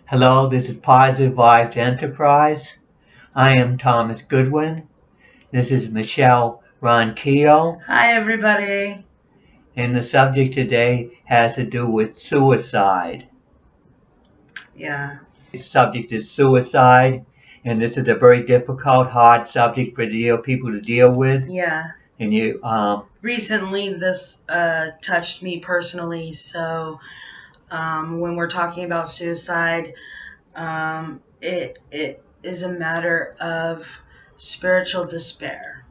Hello, this is Positive Vibes Enterprise. I am Thomas Goodwin. This is Michelle Ronquillo, Hi, everybody. and the subject today has to do with suicide. Yeah, The subject is suicide, and this is a very difficult, hard subject for people to deal with. yeah. And Recently, this touched me personally. So, when we're talking about suicide, it is a matter of spiritual despair.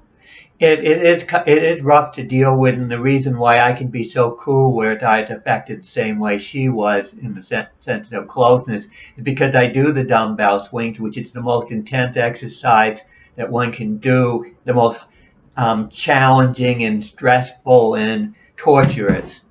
it is rough to deal with, and the reason why I can be so cool where it's affected the same way she was in the sense of closeness is because I do the dumbbell swings, which is the most intense exercise that one can do, the most challenging and stressful and torturous.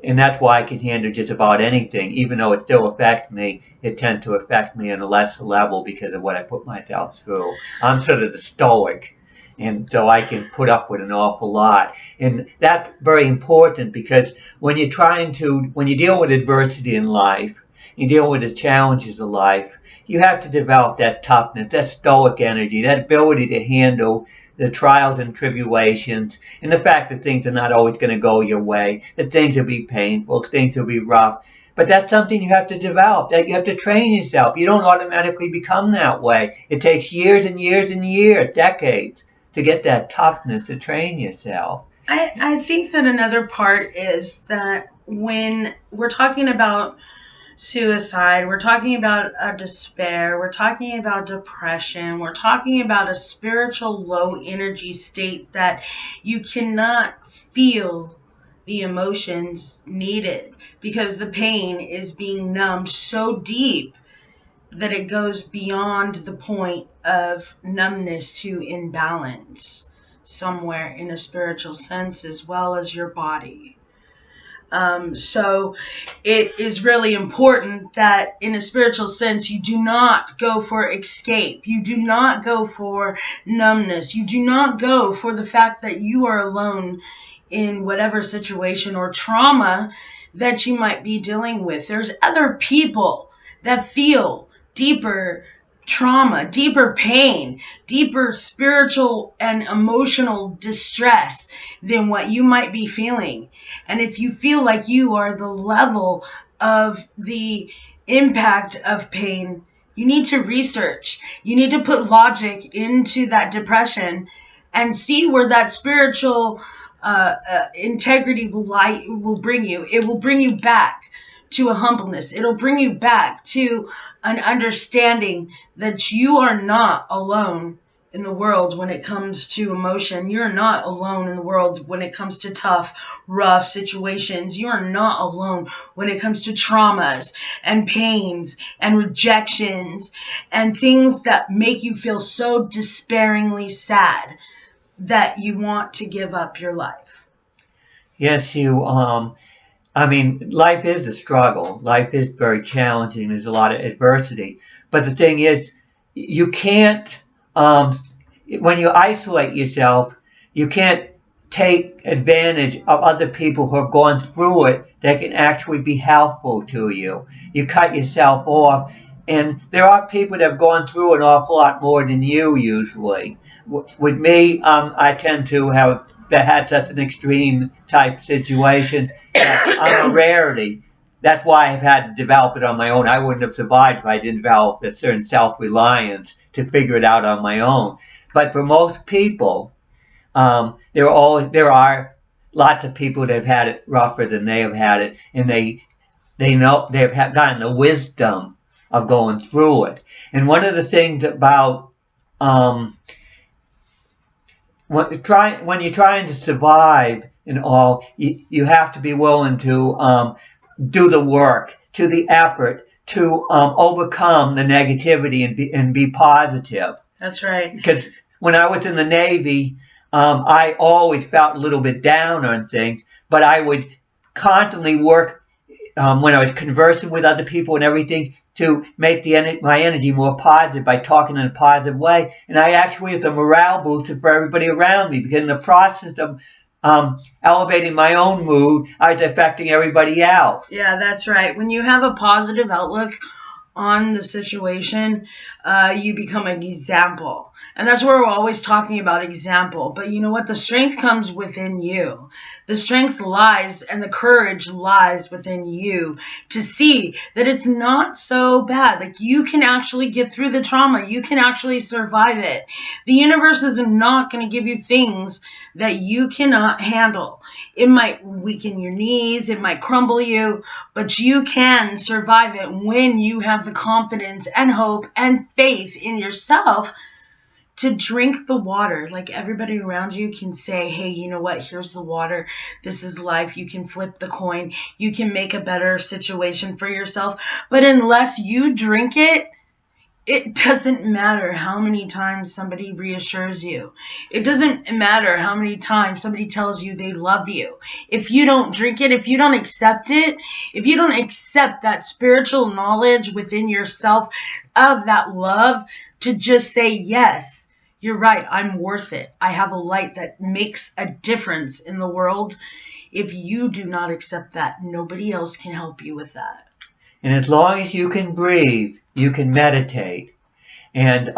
And that's why I can handle just about anything, even though it still affects me. It tends to affect me on a lesser level because of what I put myself through. I'm sort of the stoic, and so I can put up with an awful lot. And that's very important because when you deal with adversity in life, you deal with the challenges of life, you have to develop that toughness, that stoic energy, that ability to handle the trials and tribulations, and the fact that things are not always going to go your way, that things will be painful, things will be rough. But that's something you have to develop, that you have to train yourself. You don't automatically become that way. It takes years and years and years, decades, to get that toughness to train yourself. I think that another part is that when we're talking about suicide, we're talking about a despair, we're talking about depression, we're talking about a spiritual low energy state that you cannot feel the emotions needed because the pain is being numbed so deep that it goes beyond the point of numbness to imbalance somewhere in a spiritual sense as well as your body. So it is really important that in a spiritual sense, you do not go for escape. You do not go for numbness. You do not go for the fact that you are alone in whatever situation or trauma that you might be dealing with. There's other people that feel deeper trauma, deeper pain, deeper spiritual and emotional distress than what you might be feeling. And if you feel like you are the level of the impact of pain, you need to research. You need to put logic into that depression and see where that spiritual integrity will bring you. It will bring you back to a humbleness. It'll bring you back to an understanding that you are not alone in the world when it comes to emotion. You're not alone in the world when it comes to tough, rough situations. You are not alone when it comes to traumas and pains and rejections and things that make you feel so despairingly sad that you want to give up your life. Yes, life is a struggle. Life is very challenging. There's a lot of adversity. But the thing is, you can't, when you isolate yourself, you can't take advantage of other people who have gone through it that can actually be helpful to you. You cut yourself off. And there are people that have gone through an awful lot more than you usually. With me, I tend to have that had such an extreme type situation. I'm a rarity. That's why I've had to develop it on my own. I wouldn't have survived if I didn't develop a certain self-reliance to figure it out on my own. But for most people, there are lots of people that have had it rougher than they have had it, and they know they've gotten the wisdom of going through it. And one of the things about when you're trying to survive and all, you have to be willing to do the work, to the effort, to overcome the negativity and be positive. That's right. Because when I was in the Navy, I always felt a little bit down on things, but I would constantly work when I was conversing with other people and everything to make my energy more positive by talking in a positive way. And I actually was a morale booster for everybody around me because in the process elevating my own mood, I was affecting everybody else. Yeah, that's right. When you have a positive outlook on the situation, you become an example. And that's where we're always talking about example. But you know what? The strength comes within you. The strength lies and the courage lies within you to see that it's not so bad. Like, you can actually get through the trauma. You can actually survive it. The universe is not going to give you things that you cannot handle. It might weaken your knees. It might crumble you, but you can survive it when you have the confidence and hope and faith in yourself to drink the water. Like, everybody around you can say, hey, you know what? Here's the water. This is life. You can flip the coin. You can make a better situation for yourself. But unless you drink it, it doesn't matter how many times somebody reassures you. It doesn't matter how many times somebody tells you they love you. If you don't drink it, if you don't accept it, if you don't accept that spiritual knowledge within yourself of that love to just say, yes, you're right, I'm worth it. I have a light that makes a difference in the world. If you do not accept that, nobody else can help you with that. And as long as you can breathe, you can meditate. And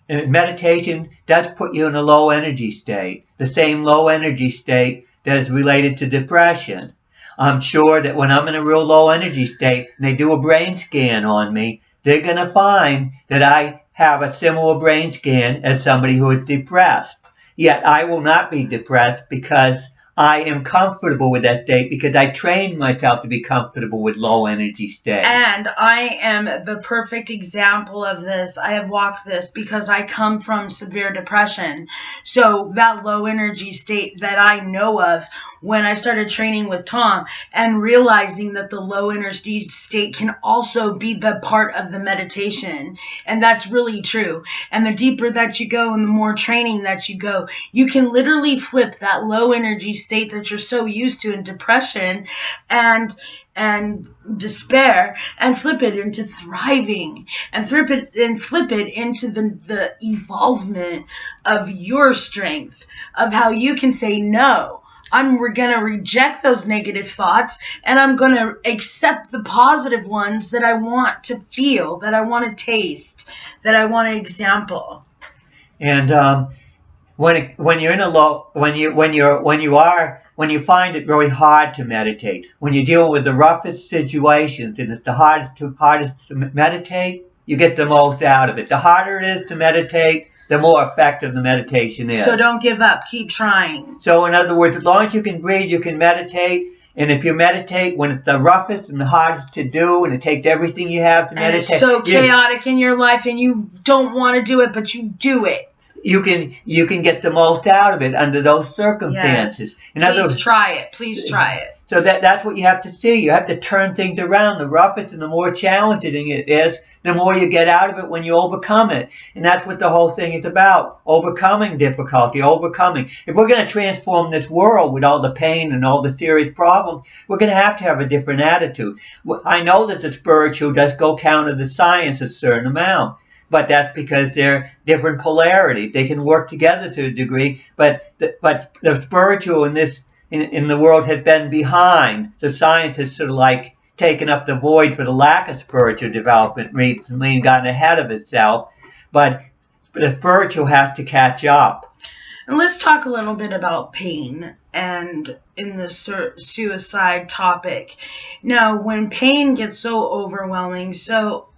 meditation does put you in a low energy state, the same low energy state that is related to depression. I'm sure that when I'm in a real low energy state and they do a brain scan on me, they're going to find that I have a similar brain scan as somebody who is depressed. Yet I will not be depressed because I am comfortable with that state, because I trained myself to be comfortable with low energy states. And I am the perfect example of this. I have walked this because I come from severe depression. So that low energy state that I know of, when I started training with Tom and realizing that the low energy state can also be the part of the meditation. And that's really true. And the deeper that you go and the more training that you go, you can literally flip that low energy state that you're so used to in depression and despair and flip it into thriving and flip it into the evolvement of your strength, of how you can say no. We're going to reject those negative thoughts, and I'm going to accept the positive ones that I want to feel, that I want to taste, that I want to example. And when you're in a low, when you find it very hard to meditate, when you're dealing with the roughest situations and it's the hardest to meditate, you get the most out of it. The harder it is to meditate, the more effective the meditation is. So don't give up. Keep trying. So in other words, as long as you can breathe, you can meditate. And if you meditate when it's the roughest and the hardest to do, and it takes everything you have to meditate. And it's so chaotic in your life and you don't want to do it, but you do it. You can get the most out of it under those circumstances. Yes. Please try it. So that's what you have to see. You have to turn things around. The roughest and the more challenging it is, the more you get out of it when you overcome it. And that's what the whole thing is about. Overcoming difficulty, overcoming. If we're going to transform this world with all the pain and all the serious problems, we're going to have a different attitude. I know that the spiritual does go counter the science a certain amount. But that's because they're different polarity. They can work together to a degree, but the spiritual in the world has been behind. The science has sort of like taken up the void for the lack of spiritual development recently and gotten ahead of itself. But the spiritual has to catch up. And let's talk a little bit about pain and in the suicide topic. Now, when pain gets so overwhelming, so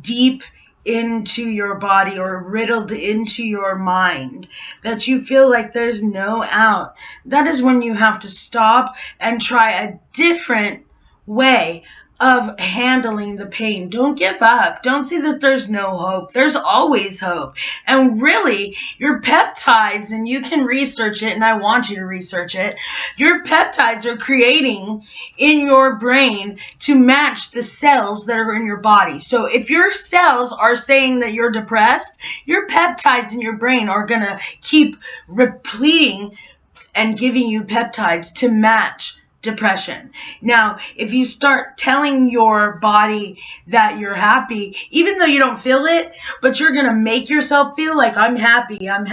deep into your body or riddled into your mind that you feel like there's no out, that is when you have to stop and try a different way of handling the pain. Don't give up. Don't say that there's no hope. There's always hope. And really, your peptides, and you can research it, and I want you to research it, your peptides are creating in your brain to match the cells that are in your body. So if your cells are saying that you're depressed, your peptides in your brain are going to keep repleting and giving you peptides to match depression. Now, if you start telling your body that you're happy, even though you don't feel it, but you're going to make yourself feel like I'm happy, I'm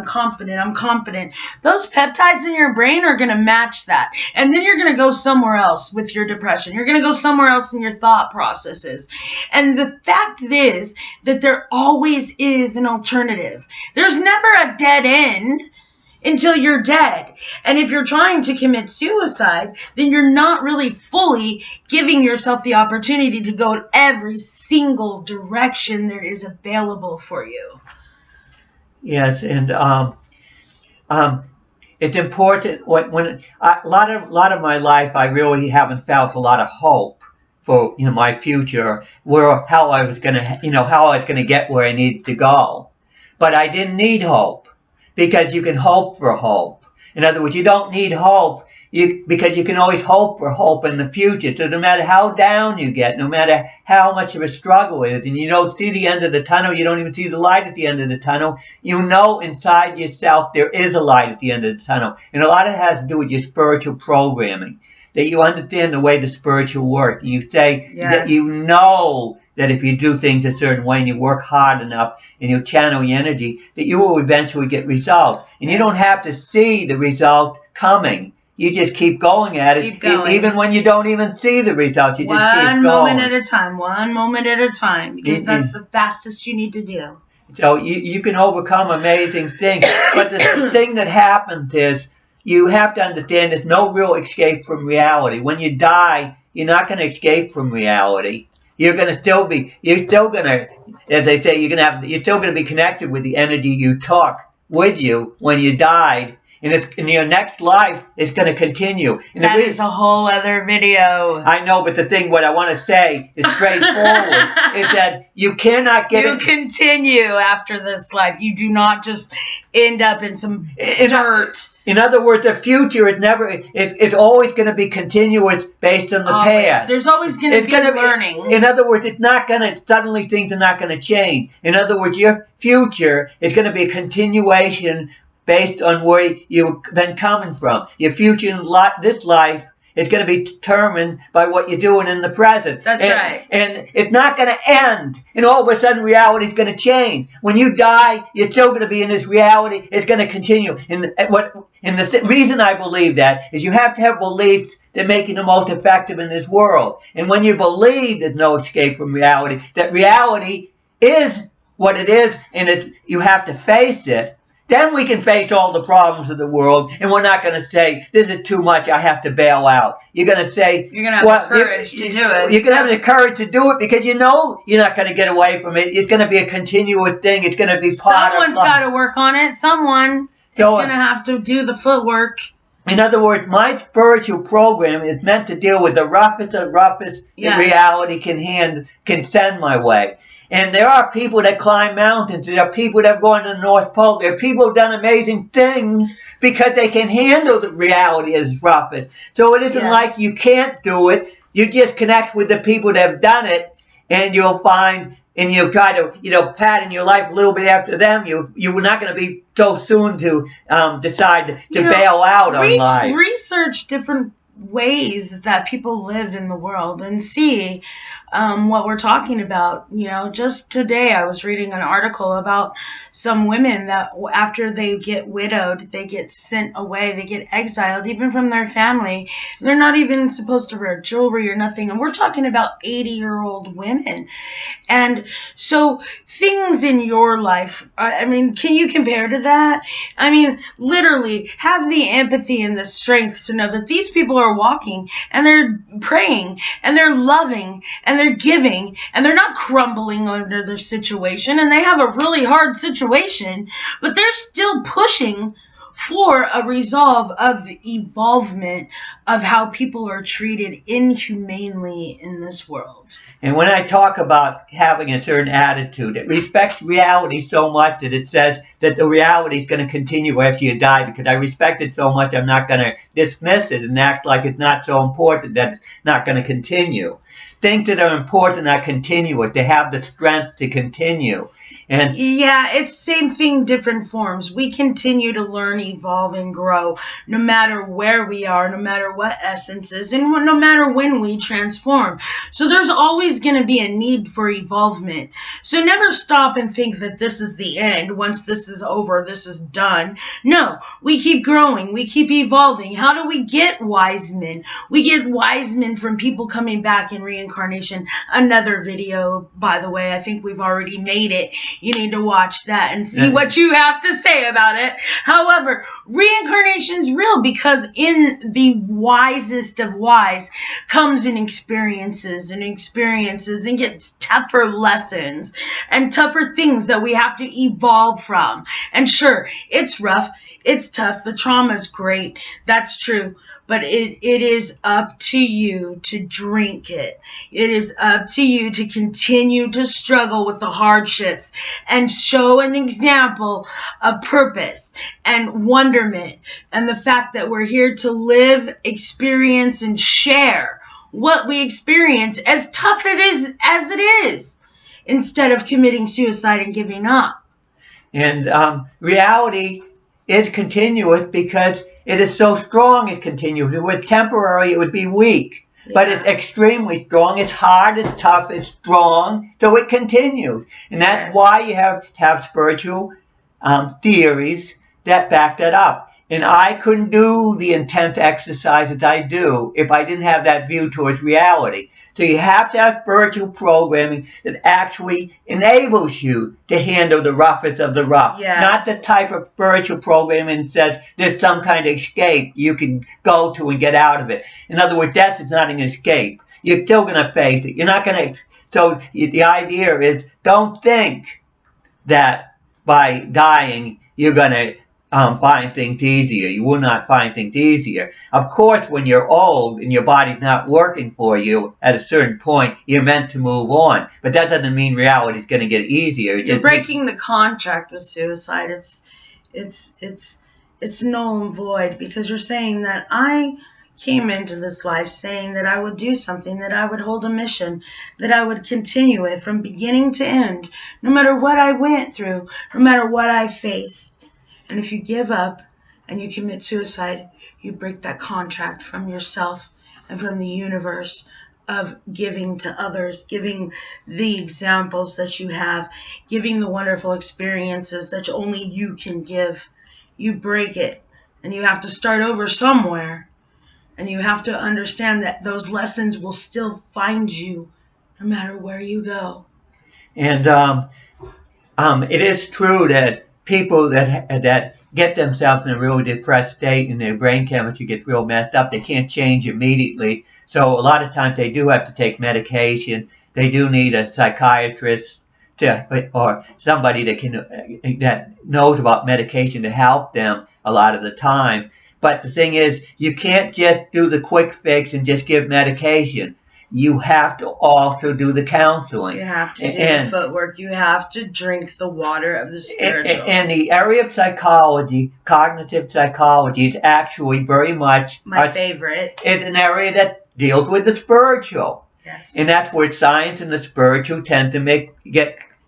confident, those peptides in your brain are going to match that. And then you're going to go somewhere else with your depression. You're going to go somewhere else in your thought processes. And the fact is that there always is an alternative. There's never a dead end until you're dead. And if you're trying to commit suicide, then you're not really fully giving yourself the opportunity to go every single direction there is available for you. Yes, and it's important when a lot of my life I really haven't felt a lot of hope for my future, how I was gonna get where I needed to go, but I didn't need hope. Because you can hope for hope. In other words, you don't need hope because you can always hope for hope in the future. So no matter how down you get, no matter how much of a struggle it is, and you don't see the end of the tunnel, you don't even see the light at the end of the tunnel, you know inside yourself there is a light at the end of the tunnel. And a lot of it has to do with your spiritual programming, that you understand the way the spiritual works. And you say that you know that if you do things a certain way and you work hard enough and you channel your energy, that you will eventually get results. And you don't have to see the result coming. You just keep going at it, even when you don't even see the results. You just keep going. One moment at a time, because that's the fastest you need to do. So you can overcome amazing things. But the thing that happens is you have to understand there's no real escape from reality. When you die, you're not going to escape from reality. You're still going to, as they say, you're still going to be connected with the energy you took with you when you died. And in your next life, it's going to continue. And that is a whole other video. I know, but what I want to say is straightforward, is that you cannot get You continue after this life. You do not just end up in some dirt. In other words, the future it's always going to be continuous based on the past. There's always going to be learning. In other words, things are not going to change. In other words, your future is going to be a continuation based on where you've been coming from. Your future in this life is going to be determined by what you're doing in the present. That's right. And it's not going to end. And all of a sudden, reality is going to change. When you die, you're still going to be in this reality. It's going to continue. And the reason I believe that is you have to have beliefs that make you the most effective in this world. And when you believe there's no escape from reality, that reality is what it is, and you have to face it, then we can face all the problems of the world, and we're not going to say, this is too much, I have to bail out. You're going to say... You're going to have the courage to do it. You're going to have the courage to do it because you know you're not going to get away from it. It's going to be a continuous thing. It's going to be part of... Someone's got to work on it. Someone is going to have to do the footwork. In other words, my spiritual program is meant to deal with the roughest that reality can send my way. And there are people that climb mountains. There are people that have gone to the North Pole. There are people who have done amazing things because they can handle the reality as roughest. So it isn't like you can't do it. You just connect with the people that have done it, and you'll find, and you'll try to, pattern your life a little bit after them. You're not going to be so soon to decide to bail out on life. Research different ways that people live in the world and see what we're talking about. Just today I was reading an article about some women that after they get widowed, they get sent away, they get exiled even from their family. They're not even supposed to wear jewelry or nothing, and we're talking about 80-year-old women. And so things in your life, can you compare to that? Literally have the empathy and the strength to know that these people are walking and they're praying and they're loving and they're giving and they're not crumbling under their situation, and they have a really hard situation, but they're still pushing for a resolve of evolvement of how people are treated inhumanely in this world. And when I talk about having a certain attitude, it respects reality so much that it says that the reality is going to continue after you die, because I respect it so much I'm not going to dismiss it and act like it's not so important that it's not going to continue. Things that are important are continuous. They have the strength to continue. And it's same thing, different forms. We continue to learn, evolve and grow, no matter where we are, no matter what essence is, and no matter when we transform. So there's always going to be a need for evolvement. So never stop and think that this is the end. Once this is over, this is done. No, we keep growing. We keep evolving. How do we get wise men? We get wise men from people coming back in reincarnation. Another video, by the way, I think we've already made it. You need to watch that and see what you have to say about it. However, reincarnation's real because in the wisest of wise comes in experiences and gets tougher lessons and tougher things that we have to evolve from. And sure, it's rough. It's tough. The trauma's great. That's true. But it is up to you to drink it. It is up to you to continue to struggle with the hardships and show an example of purpose and wonderment and the fact that we're here to live, experience, and share what we experience, as tough as it is, instead of committing suicide and giving up. And reality is continuous because it is so strong it's continuous. If it were temporary, it would be weak. Yeah. But it's extremely strong. It's hard, it's tough, it's strong, so it continues. And that's why you have to have spiritual theories that back that up. And I couldn't do the intense exercises I do if I didn't have that view towards reality. So you have to have spiritual programming that actually enables you to handle the roughest of the rough. Yeah. Not the type of spiritual programming that says there's some kind of escape you can go to and get out of it. In other words, death is not an escape. You're still going to face it. You're not going to. So the idea is, don't think that by dying you're going to find things easier. You will not find things easier. Of course, when you're old and your body's not working for you, at a certain point, you're meant to move on. But that doesn't mean reality is going to get easier. You're breaking the contract with suicide. It's null and void, because you're saying that I came into this life saying that I would do something, that I would hold a mission, that I would continue it from beginning to end, no matter what I went through, no matter what I faced. And if you give up and you commit suicide, you break that contract from yourself and from the universe of giving to others, giving the examples that you have, giving the wonderful experiences that only you can give. You break it, and you have to start over somewhere. And you have to understand that those lessons will still find you no matter where you go. And it is true that people that get themselves in a really depressed state and their brain chemistry gets real messed up, they can't change immediately. So a lot of times they do have to take medication. They do need a psychiatrist or somebody that knows about medication to help them a lot of the time. But the thing is, you can't just do the quick fix and just give medication. You have to also do the counseling. You have to do the footwork. You have to drink the water of the spiritual. And the area of psychology, cognitive psychology, is actually very much my favorite. It's an area that deals with the spiritual. Yes. And that's where science and the spiritual tend to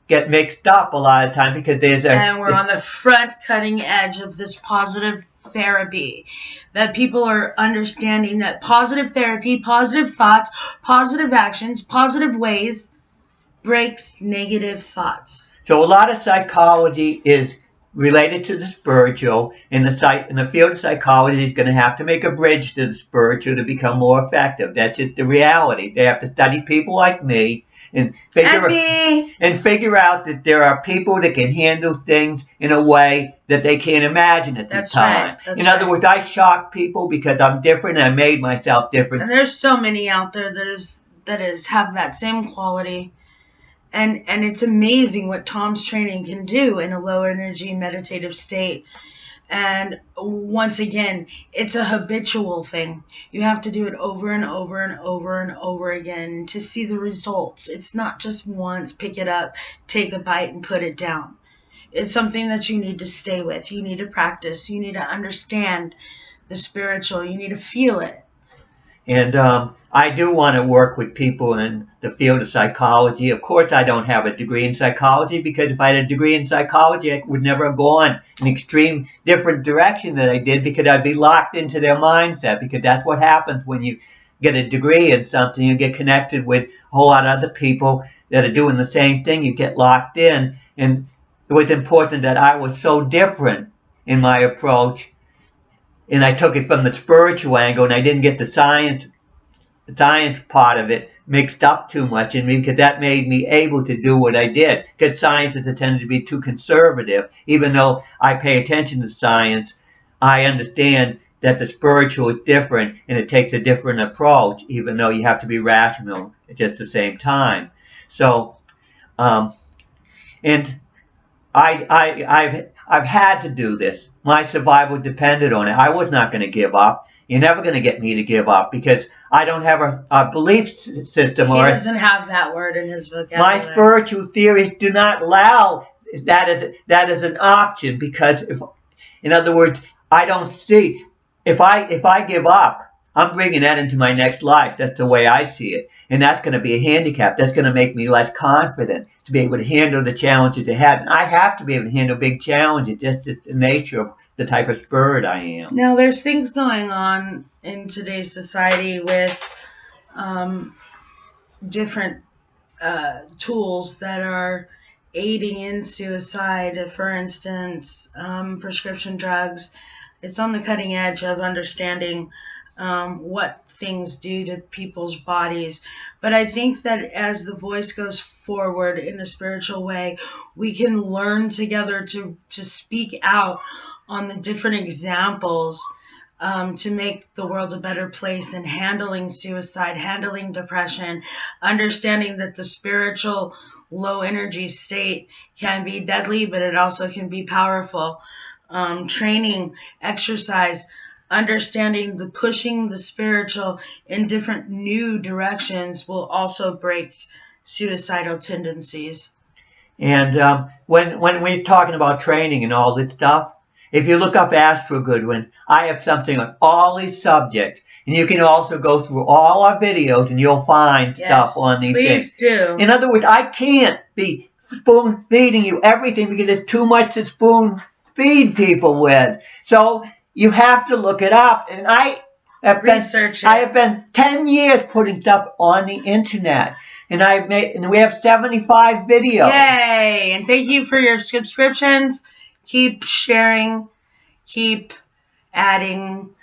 get mixed up a lot of time, because and we're on the front cutting edge of this positive therapy, that people are understanding that positive therapy, positive thoughts, positive actions, positive ways breaks negative thoughts. So a lot of psychology is related to the spiritual, and the field of psychology is going to have to make a bridge to the spiritual to become more effective. That's just the reality. They have to study people like me and figure out that there are people that can handle things in a way that they can't imagine at the time. Right. In other words, I shock people because I'm different and I made myself different. And there's so many out there that have that same quality. And it's amazing what Tom's training can do in a low energy meditative state. And once again, it's a habitual thing. You have to do it over and over and over and over again to see the results. It's not just once, pick it up, take a bite and put it down. It's something that you need to stay with. You need to practice. You need to understand the spiritual. You need to feel it. And I do want to work with people in the field of psychology. Of course, I don't have a degree in psychology, because if I had a degree in psychology, I would never have gone an extreme different direction that I did, because I'd be locked into their mindset, because that's what happens when you get a degree in something. You get connected with a whole lot of other people that are doing the same thing. You get locked in. And it was important that I was so different in my approach, and I took it from the spiritual angle, and I didn't get the science part of it mixed up too much in me, because that made me able to do what I did. Because science has tended to be too conservative. Even though I pay attention to science, I understand that the spiritual is different, and it takes a different approach, even though you have to be rational at just the same time. So, and I've had to do this. My survival depended on it. I was not going to give up. You're never going to get me to give up, because I don't have a belief system. He Or doesn't have that word in his my vocabulary. spiritual theories do not allow that as an option, because in other words, I don't see, if I give up, I'm bringing that into my next life. That's the way I see it. And that's going to be a handicap. That's going to make me less confident to be able to handle the challenges ahead. And I have to be able to handle big challenges. That's just the nature of the type of spirit I am. Now, there's things going on in today's society with different tools that are aiding in suicide. For instance, prescription drugs. It's on the cutting edge of understanding what things do to people's bodies. But I think that as the voice goes forward in a spiritual way, we can learn together to speak out on the different examples to make the world a better place in handling suicide, handling depression, understanding that the spiritual low energy state can be deadly, but it also can be powerful. Training, exercise, understanding the pushing the spiritual in different new directions will also break suicidal tendencies. And when we're talking about training and all this stuff, if you look up Astro Goodwin, I have something on all these subjects. And you can also go through all our videos, and you'll find stuff on these things. Please do. In other words, I can't be spoon feeding you everything, because it's too much to spoon feed people with. So you have to look it up. And I have Research it. I have been 10 years putting stuff on the internet. And we have 75 videos. Yay! And thank you for your subscriptions. Keep sharing. Keep adding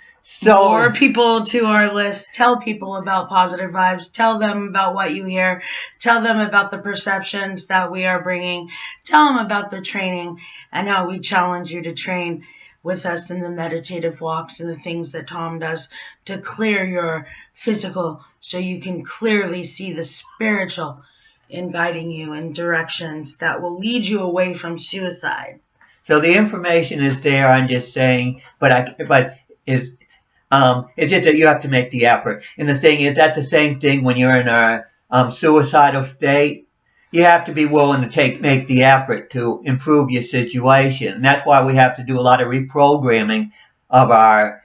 more people to our list. Tell people about Positive Vibes. Tell them about what you hear. Tell them about the perceptions that we are bringing. Tell them about the training and how we challenge you to train with us in the meditative walks and the things that Tom does to clear your physical, so you can clearly see the spiritual in guiding you in directions that will lead you away from suicide. So the information is there. I'm just saying, it's just that you have to make the effort. And the thing is, that's the same thing when you're in a suicidal state. You have to be willing to make the effort to improve your situation. And that's why we have to do a lot of reprogramming of our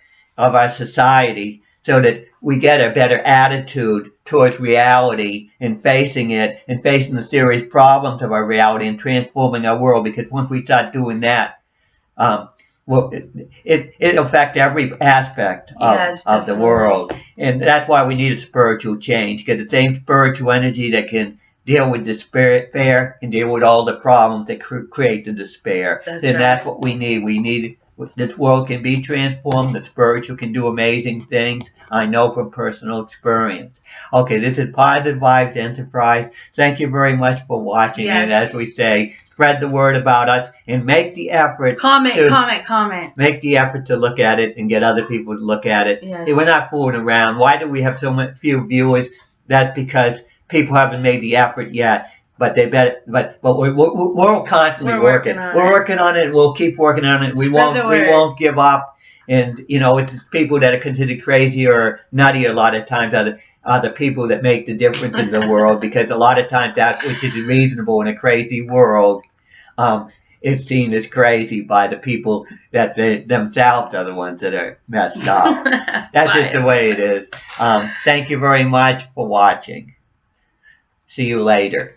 society, so that we get a better attitude towards reality and facing it, and facing the serious problems of our reality and transforming our world. Because once we start doing that, it affects every aspect of the world. And that's why we need a spiritual change, because the same spiritual energy that can deal with despair can deal with all the problems that create the despair. That's what we need. We need this world can be transformed. The spiritual can do amazing things. I know from personal experience. Okay, this is Positive Vibes Enterprise. Thank you very much for watching. Yes. And as we say, spread the word about us and make the effort. Comment. Make the effort to look at it and get other people to look at it. Yes. See, we're not fooling around. Why do we have so few viewers? That's because people haven't made the effort yet. But we're constantly working. We're working on it. And we'll keep working on it. We won't give up. And it's people that are considered crazy or nutty a lot of times are the people that make the difference in the world, because a lot of times that which is reasonable in a crazy world it's seen as crazy by the people that they themselves are the ones that are messed up. That's just the way it is. Thank you very much for watching. See you later.